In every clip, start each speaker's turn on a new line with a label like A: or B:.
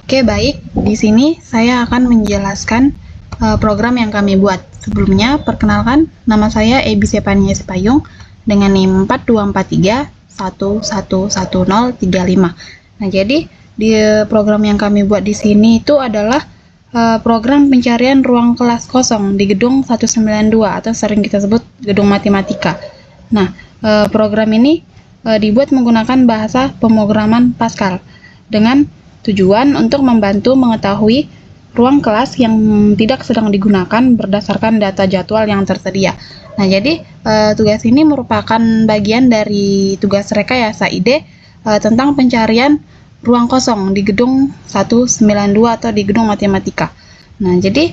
A: Oke, baik. Di sini saya akan menjelaskan program yang kami buat. Sebelumnya, perkenalkan, nama saya Ebi Sepania Payung dengan NIM 4243111035. Nah, jadi di program yang kami buat di sini itu adalah program pencarian ruang kelas kosong di gedung 192 atau sering kita sebut gedung matematika. Nah, program ini dibuat menggunakan bahasa pemrograman Pascal dengan tujuan untuk membantu mengetahui ruang kelas yang tidak sedang digunakan berdasarkan data jadwal yang tersedia. Nah, jadi tugas ini merupakan bagian dari tugas rekayasa ide tentang pencarian ruang kosong di gedung 192 atau di gedung matematika. Nah, jadi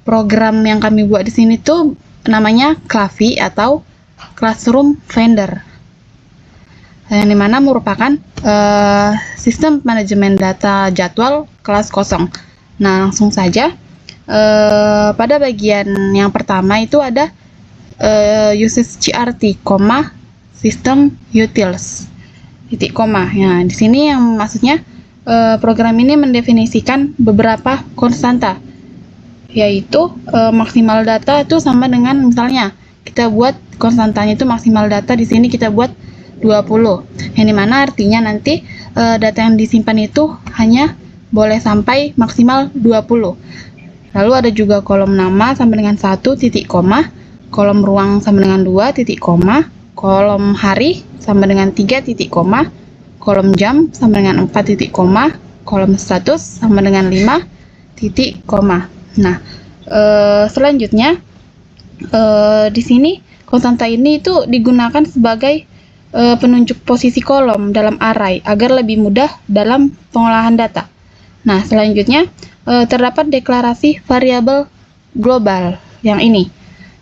A: program yang kami buat di sini tuh namanya CLAVI atau Classroom Finder, yang dimana merupakan sistem manajemen data jadwal kelas kosong. Nah, langsung saja pada bagian yang pertama itu ada usage CRT, system utils, titik koma. Nah, di sini yang maksudnya program ini mendefinisikan beberapa konstanta, yaitu maksimal data itu sama dengan misalnya kita buat konstantanya itu maksimal data di sini kita buat 20, yang dimana artinya nanti data yang disimpan itu hanya boleh sampai maksimal 20. Lalu ada juga kolom nama sama dengan 1 titik koma, kolom ruang sama dengan 2 titik koma, kolom hari sama dengan 3 titik koma, kolom jam sama dengan 4 titik koma, kolom status sama dengan 5 titik koma. Nah, selanjutnya di sini konstanta ini itu digunakan sebagai penunjuk posisi kolom dalam array agar lebih mudah dalam pengolahan data. Nah, selanjutnya terdapat deklarasi variabel global yang ini.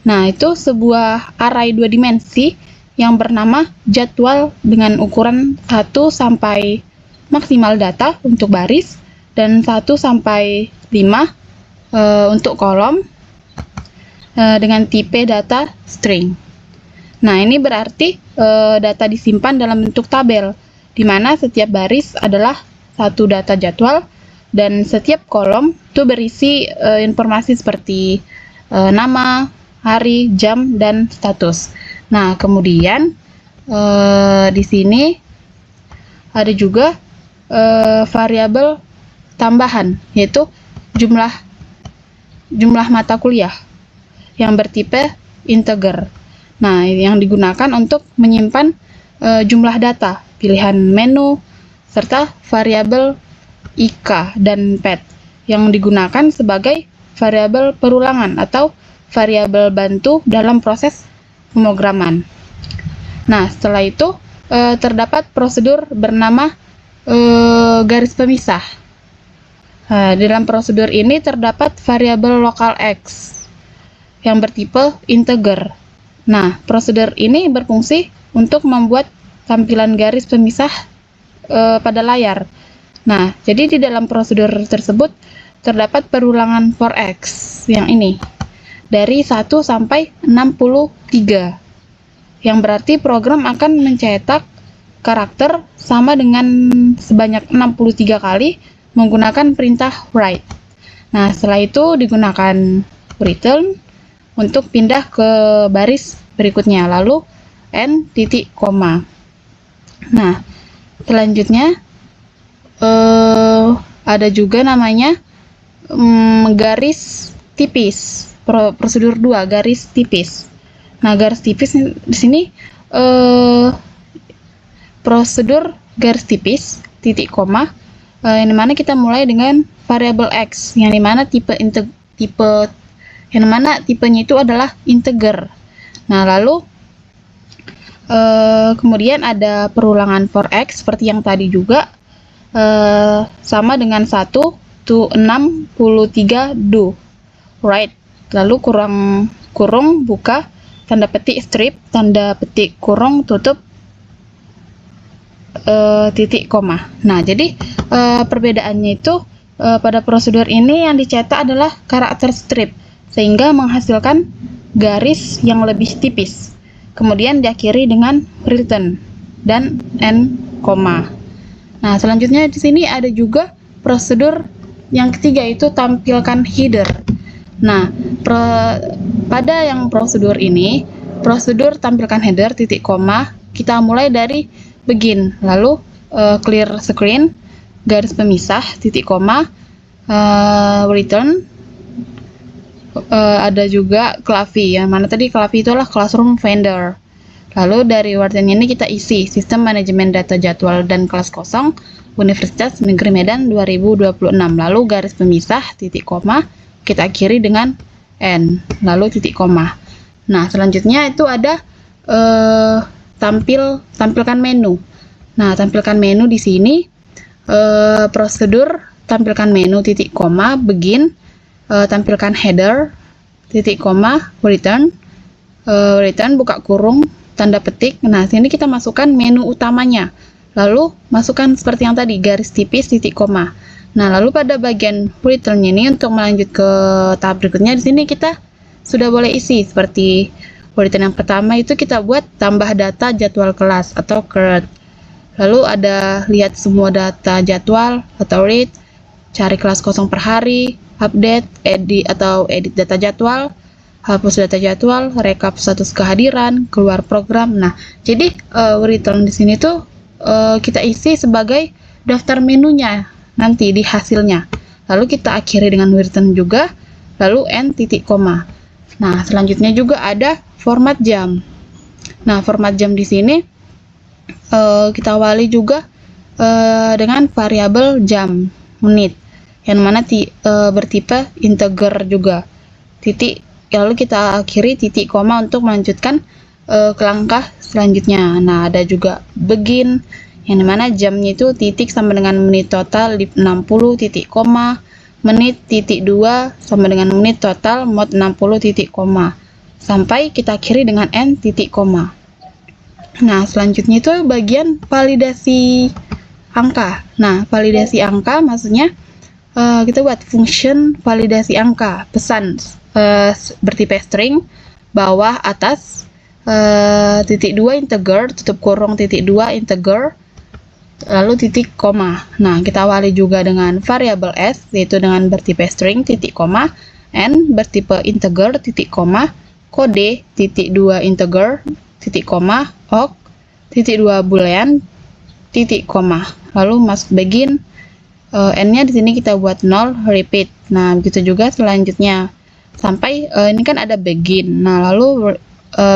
A: Nah, itu sebuah array 2 dimensi yang bernama jadwal dengan ukuran 1 sampai maksimal data untuk baris dan 1 sampai 5 untuk kolom dengan tipe data string. Nah, ini berarti data disimpan dalam bentuk tabel, di mana setiap baris adalah satu data jadwal dan setiap kolom itu berisi informasi seperti nama, hari, jam, dan status. Nah, kemudian di sini ada juga variabel tambahan, yaitu jumlah mata kuliah yang bertipe integer. Nah, yang digunakan untuk menyimpan jumlah data, pilihan menu, serta variabel IK dan PET yang digunakan sebagai variabel perulangan atau variabel bantu dalam proses pemrograman. Nah, setelah itu terdapat prosedur bernama garis pemisah. Dalam prosedur ini terdapat variabel lokal X yang bertipe integer. Nah, prosedur ini berfungsi untuk membuat tampilan garis pemisah pada layar. Nah, jadi di dalam prosedur tersebut terdapat perulangan for X yang ini dari 1 sampai 63, yang berarti program akan mencetak karakter sama dengan sebanyak 63 kali menggunakan perintah write. Nah, setelah itu digunakan return untuk pindah ke baris berikutnya, lalu n titik koma. Nah, selanjutnya ada juga namanya garis tipis, prosedur 2 garis tipis. Nah, garis tipis di sini prosedur garis tipis titik koma, yang dimana kita mulai dengan variabel X, yang dimana yang mana tipenya itu adalah integer. Nah, lalu kemudian ada perulangan for X seperti yang tadi juga, sama dengan 1 to 63 do right, lalu kurung buka tanda petik strip tanda petik kurung tutup titik koma. Nah, jadi perbedaannya itu pada prosedur ini yang dicetak adalah karakter strip sehingga menghasilkan garis yang lebih tipis. Kemudian diakhiri dengan return dan n koma. Nah, selanjutnya di sini ada juga prosedur yang ketiga itu tampilkan header. Nah, pada yang prosedur ini, prosedur tampilkan header titik koma, kita mulai dari begin, lalu clear screen, garis pemisah, titik koma, return, ada juga Klavi, yang mana tadi Klavi itulah classroom vendor. Lalu dari warten ini kita isi sistem manajemen data jadwal dan kelas kosong Universitas Negeri Medan 2026, lalu garis pemisah, titik koma, kita akhiri dengan N, lalu titik koma. Nah, selanjutnya itu ada tampilkan menu. Nah, tampilkan menu di sini, prosedur tampilkan menu titik koma, begin, tampilkan header titik koma, return, buka kurung, tanda petik. Nah, sini kita masukkan menu utamanya, lalu masukkan seperti yang tadi, garis tipis, titik koma. Nah, lalu pada bagian return ini untuk melanjut ke tahap berikutnya, di sini kita sudah boleh isi seperti return yang pertama itu kita buat tambah data jadwal kelas atau CRD. Lalu ada lihat semua data jadwal atau read, cari kelas kosong per hari, update, edit data jadwal, hapus data jadwal, rekap status kehadiran, keluar program. Nah, jadi return di sini tuh kita isi sebagai daftar menunya nanti di hasilnya. Lalu kita akhiri dengan return juga, lalu N titik koma. Nah, selanjutnya juga ada format jam. Nah, format jam di sini kita awali juga dengan variabel jam menit, yang mana bertipe integer juga. Titik, lalu kita akhiri titik koma untuk melanjutkan ke langkah selanjutnya. Nah, ada juga begin, yang dimana jamnya itu titik sama dengan menit total di 60 titik koma, menit titik 2 sama dengan menit total mod 60 titik koma, sampai kita akhiri dengan N titik koma. Nah, selanjutnya itu bagian validasi angka. Nah, validasi angka maksudnya kita buat function validasi angka, pesan bertipe string, bawah atas, titik 2 integer, tutup kurung titik 2 integer, lalu titik koma. Nah, kita awali juga dengan variabel s, yaitu dengan bertipe string, titik koma, n bertipe integer, titik koma, kode, titik 2 integer, titik koma, ok, titik 2 boolean, titik koma. Lalu masuk begin, n-nya di sini kita buat 0, repeat. Nah, begitu juga selanjutnya. Sampai ini kan ada begin. Nah, lalu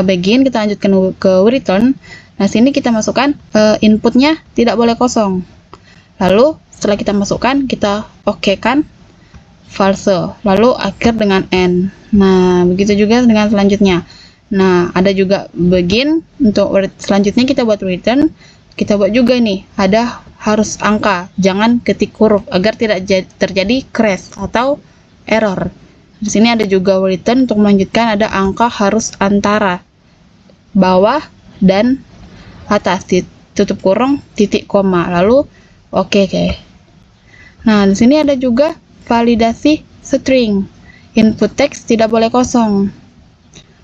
A: begin kita lanjutkan ke return. Nah, sini kita masukkan inputnya tidak boleh kosong. Lalu setelah kita masukkan, kita oke-kan false. Lalu akhir dengan n. Nah, begitu juga dengan selanjutnya. Nah, ada juga begin. Untuk selanjutnya kita buat return. Kita buat juga nih, ada harus angka, jangan ketik huruf agar tidak terjadi crash atau error. Di sini ada juga return untuk melanjutkan, ada angka harus antara bawah dan atas, tutup kurung titik koma, lalu oke. Nah, di sini ada juga validasi string, input teks tidak boleh kosong.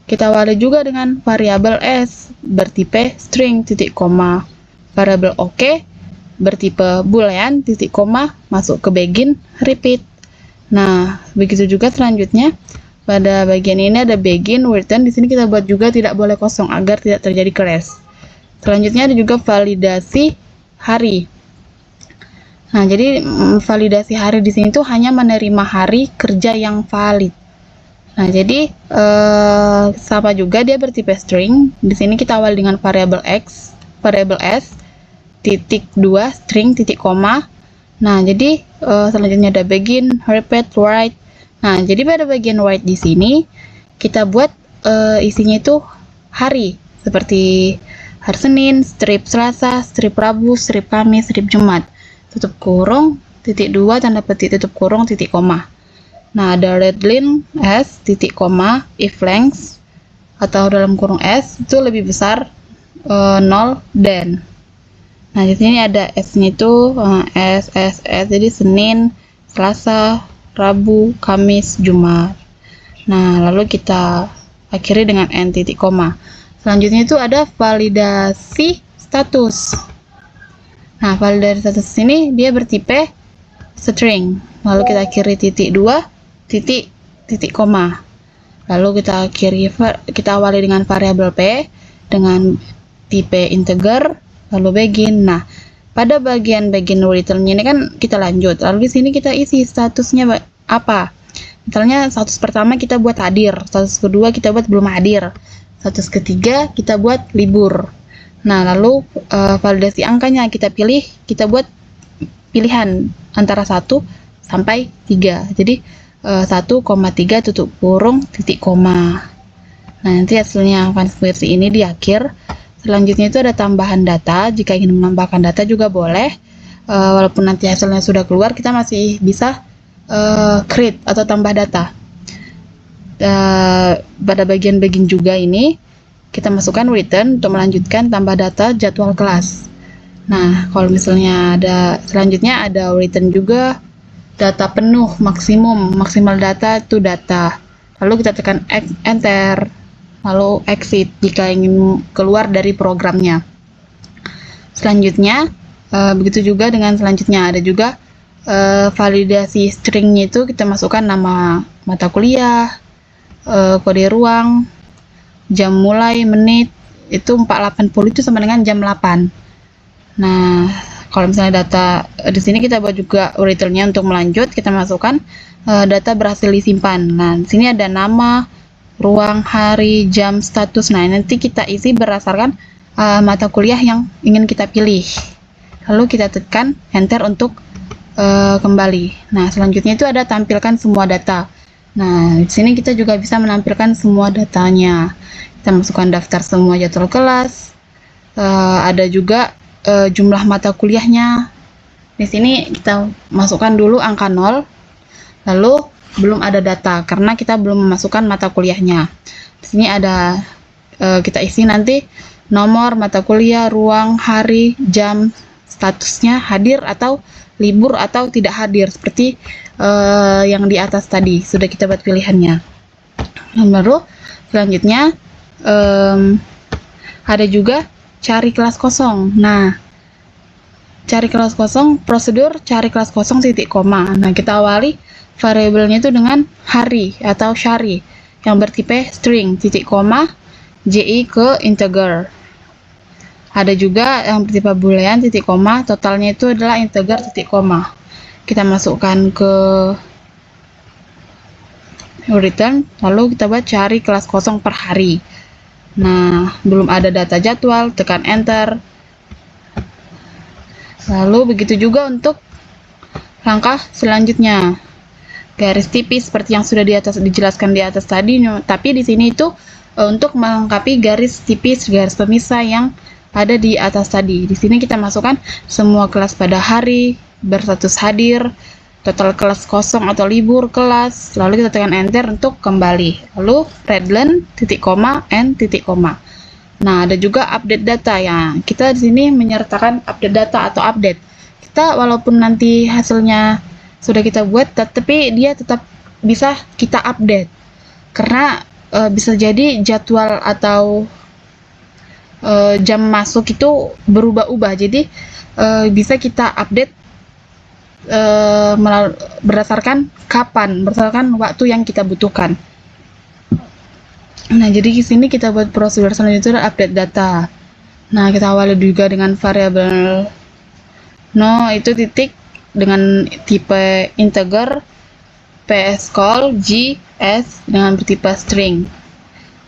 A: Kita awali juga dengan variabel s bertipe string titik koma, variabel oke bertipe boolean titik koma, masuk ke begin, repeat. Nah, begitu juga selanjutnya pada bagian ini ada begin, return. Di sini kita buat juga tidak boleh kosong agar tidak terjadi crash. Selanjutnya ada juga validasi hari. Nah, jadi validasi hari di sini tuh hanya menerima hari kerja yang valid. Nah, jadi sama juga dia bertipe string. Di sini kita awal dengan variabel x, variabel s, titik 2 string titik koma. Nah, jadi selanjutnya ada begin, repeat, write. Nah, jadi pada bagian write di sini kita buat isinya itu hari, seperti hari Senin, strip Selasa, strip Rabu, strip Kamis, strip Jumat. Tutup kurung, titik 2 tanda petik tutup kurung titik koma. Nah, ada readline s titik koma, if length atau dalam kurung s itu lebih besar 0 dan. Nah, di sini ada s-nya itu s, jadi Senin, Selasa, Rabu, Kamis, Jumat. Nah, lalu kita akhiri dengan n titik koma. Selanjutnya itu ada validasi status. Nah, validasi status ini dia bertipe string, lalu kita akhiri titik 2 titik koma, lalu kita awali dengan variabel p dengan tipe integer, lalu begin. Nah, pada bagian return ini kan kita lanjut, lalu di sini kita isi statusnya apa. Misalnya status pertama kita buat hadir, status kedua kita buat belum hadir, status ketiga kita buat libur. Nah, lalu validasi angkanya kita buat pilihan antara 1 sampai 3. Jadi 1,3 tutup kurung titik koma. Nah, nanti hasilnya akan seperti ini di akhir. Selanjutnya itu ada tambahan data. Jika ingin menambahkan data juga boleh. Walaupun nanti hasilnya sudah keluar, kita masih bisa create atau tambah data. Pada bagian begin juga ini kita masukkan return untuk melanjutkan tambah data jadwal kelas. Nah, kalau misalnya selanjutnya ada return juga data penuh maksimal data itu data. Lalu kita tekan enter, lalu exit jika ingin keluar dari programnya. Selanjutnya begitu juga dengan selanjutnya ada juga validasi stringnya itu kita masukkan nama mata kuliah, kode ruang, jam mulai, menit, itu 480 itu sama dengan jam 8. Nah, kalau misalnya data di sini kita buat juga returnnya untuk melanjut, kita masukkan data berhasil disimpan. Nah, di sini ada nama, ruang, hari, jam, status. Nah, nanti kita isi berdasarkan mata kuliah yang ingin kita pilih. Lalu kita tekan enter untuk kembali. Nah, selanjutnya itu ada tampilkan semua data. Nah, di sini kita juga bisa menampilkan semua datanya. Kita masukkan daftar semua jadwal kelas. Ada juga jumlah mata kuliahnya. Di sini kita masukkan dulu angka 0. Lalu belum ada data karena kita belum memasukkan mata kuliahnya. Di sini ada kita isi nanti nomor mata kuliah, ruang, hari, jam, statusnya hadir atau libur atau tidak hadir seperti yang di atas tadi sudah kita buat pilihannya. Lalu selanjutnya ada juga cari kelas kosong. Nah, cari kelas kosong, prosedur cari kelas kosong titik koma. Nah, kita awali variabelnya itu dengan hari atau shari yang bertipe string titik koma ji ke integer. Ada juga yang bertipe boolean titik koma, totalnya itu adalah integer titik koma. Kita masukkan ke return, lalu kita buat cari kelas kosong per hari. Nah, belum ada data jadwal, tekan enter. Lalu begitu juga untuk langkah selanjutnya. Garis tipis seperti yang sudah dijelaskan di atas tadi, tapi di sini itu untuk melengkapi garis tipis, garis pemisah yang ada di atas tadi. Di sini kita masukkan semua kelas pada hari, berstatus hadir, total kelas kosong atau libur kelas, lalu kita tekan enter untuk kembali. Lalu redline titik koma n titik koma. Nah, ada juga update data ya. Kita di sini menyertakan update data atau update. Kita walaupun nanti hasilnya sudah kita buat, tapi dia tetap bisa kita update. Karena bisa jadi jadwal atau jam masuk itu berubah-ubah. Jadi bisa kita update berdasarkan waktu yang kita butuhkan. Nah, jadi di sini kita buat prosedur selanjutnya update data. Nah, kita awali juga dengan variabel no itu titik dengan tipe integer, ps call gs dengan bertipe string.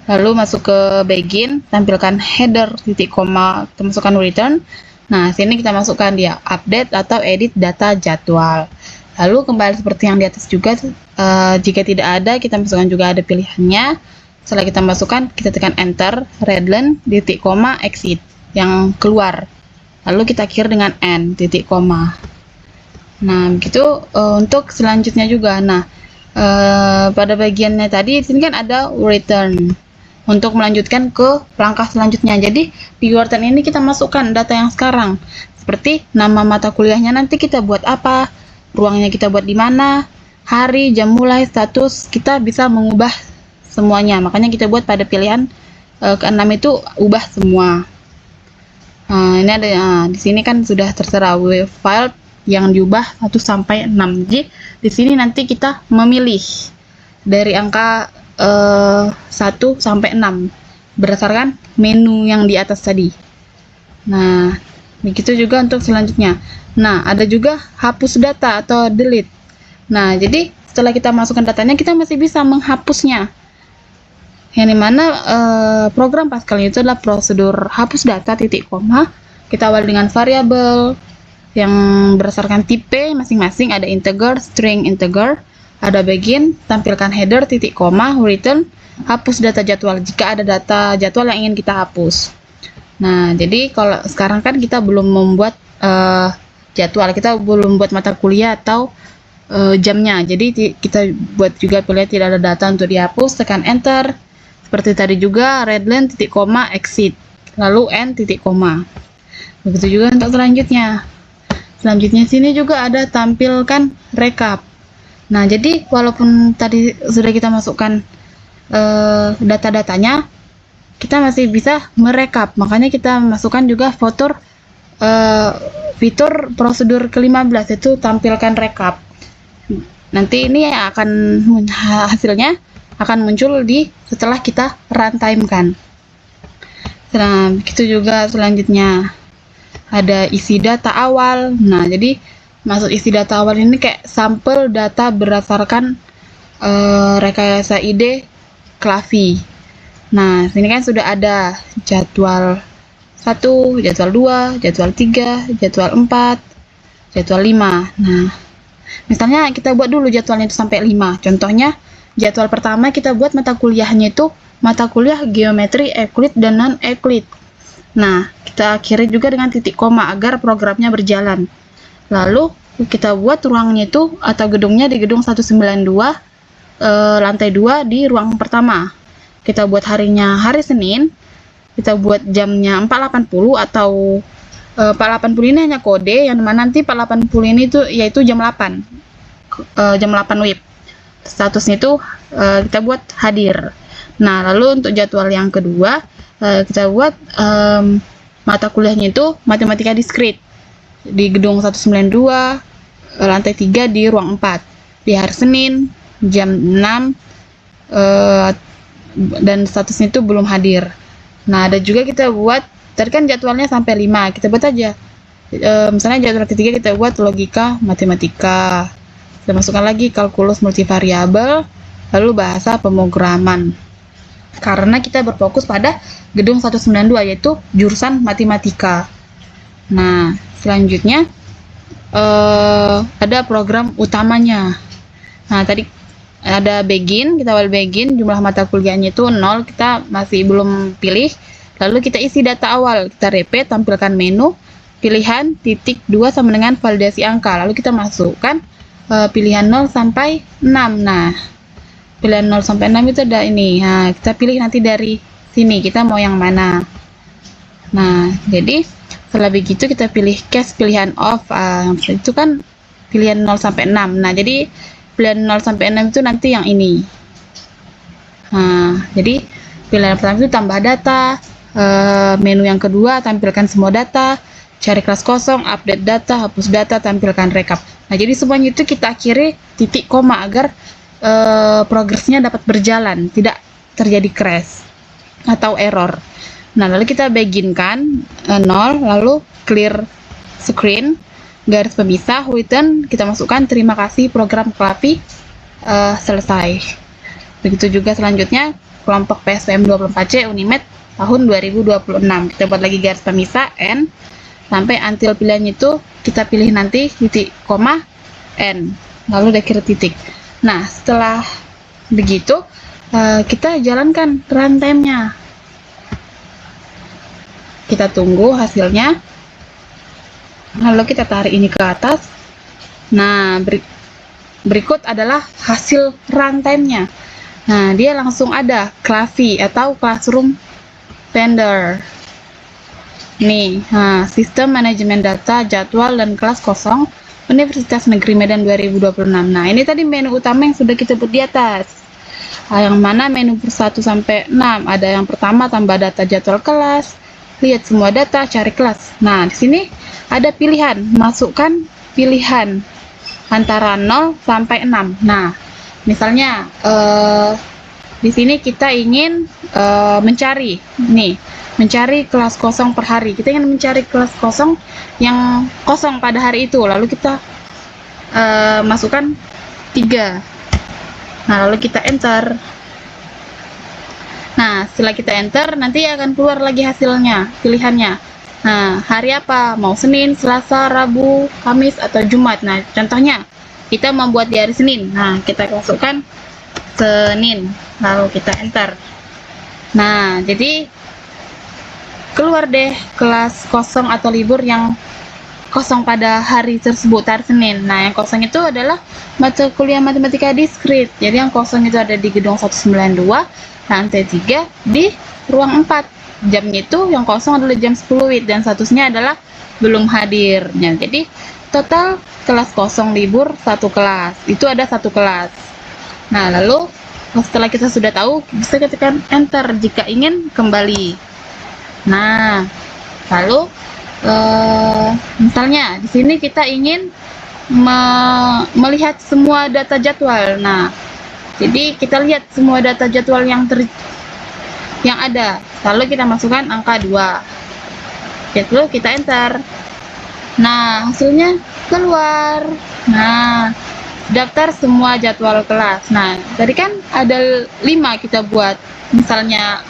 A: Lalu masuk ke begin, tampilkan header titik koma, kita masukkan return. Nah, sini kita masukkan dia update atau edit data jadwal. Lalu kembali seperti yang di atas juga, jika tidak ada, kita masukkan juga ada pilihannya. Setelah kita masukkan, kita tekan enter, redline, titik koma, exit, yang keluar. Lalu kita akhir dengan n, titik koma. Nah, begitu untuk selanjutnya juga. Nah, pada bagiannya tadi, di sini kan ada return. Untuk melanjutkan ke langkah selanjutnya. Jadi di return ini kita masukkan data yang sekarang. Seperti nama mata kuliahnya nanti kita buat apa, ruangnya kita buat di mana, hari, jam mulai, status, kita bisa mengubah semuanya. Makanya kita buat pada pilihan ke-6 itu ubah semua. Ini ada di sini kan sudah tertera file yang diubah 1 sampai 6. Jadi di sini nanti kita memilih dari angka 1 sampai 6 berdasarkan menu yang di atas tadi. Nah, begitu juga untuk selanjutnya. Nah, ada juga hapus data atau delete. Nah, jadi setelah kita masukkan datanya, kita masih bisa menghapusnya. Yang dimana program Pascal itu adalah prosedur hapus data titik koma. Kita awal dengan variabel yang berdasarkan tipe masing-masing, ada integer, string integer, ada begin, tampilkan header, titik koma, return, hapus data jadwal jika ada data jadwal yang ingin kita hapus. Nah, jadi kalau sekarang kan kita belum membuat jadwal, kita belum buat mata kuliah atau jamnya, jadi kita buat juga pilihan tidak ada data untuk dihapus, tekan enter. Seperti tadi juga, redline titik koma exit, lalu n titik koma. Begitu juga untuk selanjutnya. Selanjutnya sini juga ada tampilkan rekap. Nah, jadi walaupun tadi sudah kita masukkan data-datanya, kita masih bisa merekap. Makanya kita masukkan juga fitur prosedur ke-15, itu tampilkan rekap. Nanti ini akan hasilnya akan muncul setelah kita runtime kan. Nah, begitu juga selanjutnya ada isi data awal. Nah, jadi maksud isi data awal ini kayak sampel data berdasarkan rekayasa ide Klavi. Nah, sini kan sudah ada jadwal 1, jadwal 2, jadwal 3, jadwal 4, jadwal 5. Nah, misalnya kita buat dulu jadwalnya itu sampai 5. Contohnya, jadwal pertama kita buat mata kuliahnya itu mata kuliah geometri Euclid dan non-Euclid. Nah, kita akhiri juga dengan titik koma agar programnya berjalan. Lalu kita buat ruangnya itu atau gedungnya di gedung 192, lantai 2 di ruang pertama. Kita buat harinya hari Senin, kita buat jamnya 4.80 atau 4.80 ini hanya kode, yang mana nanti 4.80 ini tuh yaitu jam 8 WIB. Statusnya itu kita buat hadir. Nah, lalu untuk jadwal yang kedua, kita buat mata kuliahnya itu matematika diskrit di gedung 192, lantai 3 di ruang 4 di hari Senin jam 6, dan statusnya itu belum hadir. Nah, ada juga kita buat, tadi kan jadwalnya sampai 5, kita buat aja misalnya jadwal ketiga kita buat logika matematika, kita masukkan lagi kalkulus multivariabel, lalu bahasa pemrograman, karena kita berfokus pada gedung 192 yaitu jurusan matematika. Nah, selanjutnya ada program utamanya. Nah, tadi ada begin, kita awal begin, jumlah mata kuliahnya itu 0, kita masih belum pilih. Lalu kita isi data awal, kita repeat, tampilkan menu, pilihan, titik 2 sama dengan validasi angka. Lalu kita masukkan pilihan 0 sampai 6. Nah, pilihan 0 sampai 6 itu ada ini. Nah, kita pilih nanti dari sini, kita mau yang mana. Nah, jadi setelah begitu kita pilih case pilihan off, itu kan pilihan 0 sampai 6. Nah, jadi pilihan 0 sampai 6 itu nanti yang ini. Nah, jadi pilihan pertama itu tambah data, menu yang kedua tampilkan semua data, cari kelas kosong, update data, hapus data, tampilkan rekap. Nah, jadi semuanya itu kita akhiri titik koma agar progresnya dapat berjalan, tidak terjadi crash atau error. Nah, lalu kita beginkan 0, lalu clear screen, garis pemisah, return, kita masukkan terima kasih program Klavi selesai. Begitu juga selanjutnya kelompok PSPM 24C Unimed tahun 2026, kita buat lagi garis pemisah n sampai until pilihan itu kita pilih nanti titik koma n, lalu akhir titik. Nah, setelah begitu kita jalankan runtime-nya, kita tunggu hasilnya, lalu kita tarik ini ke atas. Nah, berikut adalah hasil runtime-nya. Nah, dia langsung ada Klavi atau Classroom Vendor. Nih, sistem manajemen data, jadwal, dan kelas kosong Universitas Negeri Medan 2026. Nah, ini tadi menu utama yang sudah kita buat di atas. Yang mana menu 1 sampai 6, ada yang pertama tambah data jadwal kelas, lihat semua data, cari kelas. Nah, di sini ada pilihan, masukkan pilihan antara 0 sampai 6. Nah, misalnya di sini kita ingin mencari kelas kosong per hari. Kita ingin mencari kelas kosong yang kosong pada hari itu. Lalu kita masukkan 3. Nah, lalu kita enter. Nah, setelah kita enter, nanti akan keluar lagi hasilnya, pilihannya. Nah, hari apa? Mau Senin, Selasa, Rabu, Kamis, atau Jumat. Nah, contohnya, kita membuat di hari Senin. Nah, kita masukkan Senin. Lalu kita enter. Nah, jadi keluar deh kelas kosong atau libur yang kosong pada hari tersebut, hari Senin. Nah, yang kosong itu adalah mata kuliah matematika diskrit. Jadi yang kosong itu ada di gedung 192, lantai 3, di ruang 4. Jamnya itu yang kosong adalah jam 10 WIB, dan statusnya adalah belum hadir. Nah, jadi total kelas kosong libur 1 kelas. Itu ada 1 kelas. Nah, lalu setelah kita sudah tahu, bisa ketikkan enter jika ingin kembali. Nah, lalu misalnya di sini kita ingin melihat semua data jadwal. Nah, jadi kita lihat semua data jadwal yang ada. Lalu kita masukkan angka 2. Lalu kita enter. Nah, hasilnya keluar. Nah, daftar semua jadwal kelas. Nah, tadi kan ada 5 kita buat. Misalnya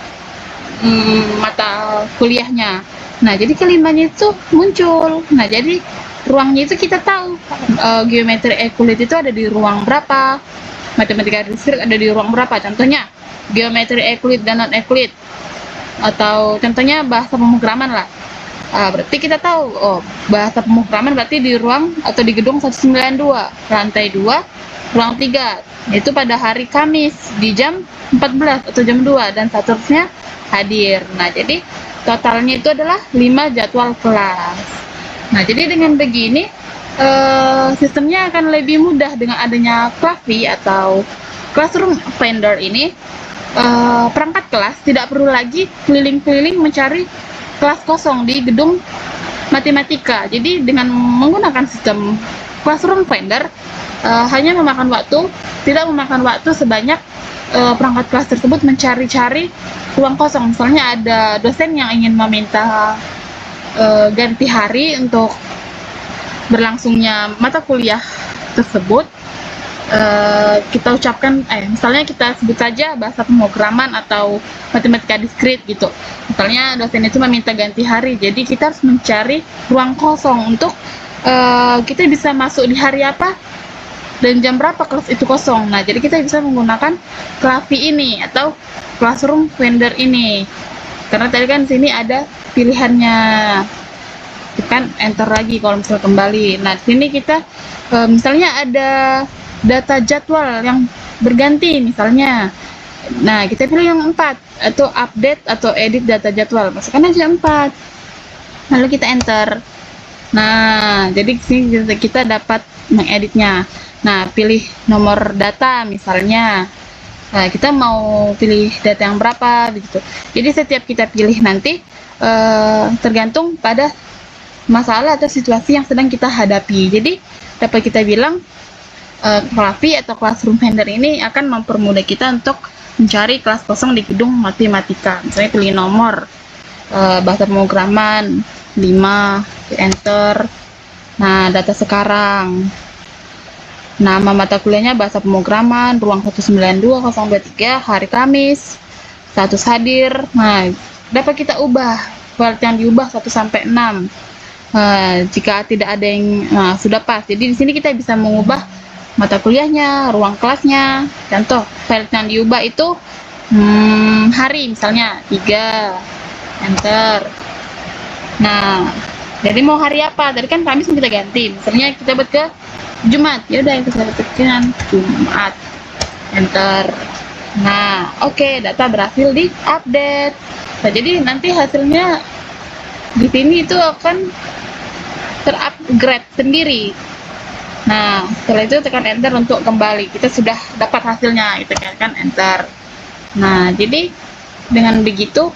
A: mata kuliahnya. Nah, jadi kelimanya itu muncul. Nah, jadi ruangnya itu kita tahu. Geometri Euclid itu ada di ruang berapa. Matematika diskrit ada di ruang berapa. Contohnya, geometri Euclid dan non-Euclid. Atau contohnya bahasa pemrograman lah. Berarti kita tahu, bahasa pemrograman berarti di ruang atau di gedung 192, lantai 2, ruang 3. Itu pada hari Kamis di jam 14 atau jam 2, dan seterusnya hadir. Nah, jadi totalnya itu adalah 5 jadwal kelas. Nah, jadi dengan begini sistemnya akan lebih mudah dengan adanya Klavi atau Classroom Finder ini. Perangkat kelas tidak perlu lagi keliling-keliling mencari kelas kosong di gedung matematika. Jadi dengan menggunakan sistem Classroom Finder hanya tidak memakan waktu sebanyak perangkat kelas tersebut mencari-cari ruang kosong. Misalnya ada dosen yang ingin meminta ganti hari untuk berlangsungnya mata kuliah tersebut. Kita ucapkan, misalnya kita sebut saja bahasa pemrograman atau matematika diskrit gitu. Misalnya dosen itu meminta ganti hari, jadi kita harus mencari ruang kosong untuk kita bisa masuk di hari apa dan jam berapa kelas itu kosong. Nah, jadi kita bisa menggunakan Klavi ini atau Classroom Finder ini. Karena tadi kan sini ada pilihannya. Tekan enter lagi kalau misalnya kembali. Nah, di sini kita misalnya ada data jadwal yang berganti misalnya. Nah, kita pilih yang 4 atau update atau edit data jadwal. Masukkan aja 4. Lalu kita enter. Nah, jadi sini kita dapat mengeditnya. Nah, pilih nomor data misalnya. Nah, kita mau pilih data yang berapa begitu. Jadi setiap kita pilih nanti tergantung pada masalah atau situasi yang sedang kita hadapi. Jadi dapat kita bilang Klavi atau Classroom Finder ini akan mempermudah kita untuk mencari kelas kosong di gedung matematika. Misalnya pilih nomor bahasa pemrograman 5, enter. Nah, data sekarang. Nama mata kuliahnya bahasa pemrograman, ruang 192-023, hari Kamis, status hadir. Nah, dapat kita ubah file yang diubah 1 sampai 6. Jika tidak ada yang sudah pas. Jadi di sini kita bisa mengubah mata kuliahnya, ruang kelasnya. Contoh, file yang diubah itu hari misalnya 3, enter. Nah, jadi mau hari apa? Tadi kan Kamis kita ganti. Misalnya kita buat ke Jumat. Ya udah, kita ketikkan Jumat. Enter. Nah, oke, data berhasil di-update. Nah, jadi nanti hasilnya di sini itu akan terupgrade sendiri. Nah, setelah itu tekan enter untuk kembali. Kita sudah dapat hasilnya, kita tekan enter. Nah, jadi dengan begitu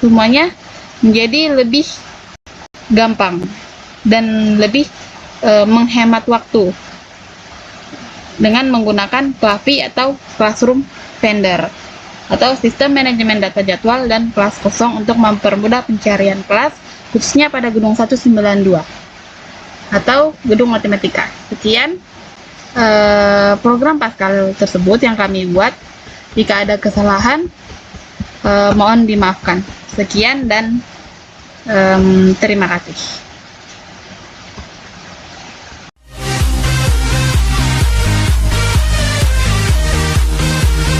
A: semuanya menjadi lebih gampang. dan lebih menghemat waktu dengan menggunakan Klavi atau Classroom Vendor atau sistem manajemen data jadwal dan kelas kosong untuk mempermudah pencarian kelas khususnya pada gedung 192 atau gedung matematika. Sekian program Pascal tersebut yang kami buat. Jika ada kesalahan mohon dimaafkan. Sekian dan terima kasih.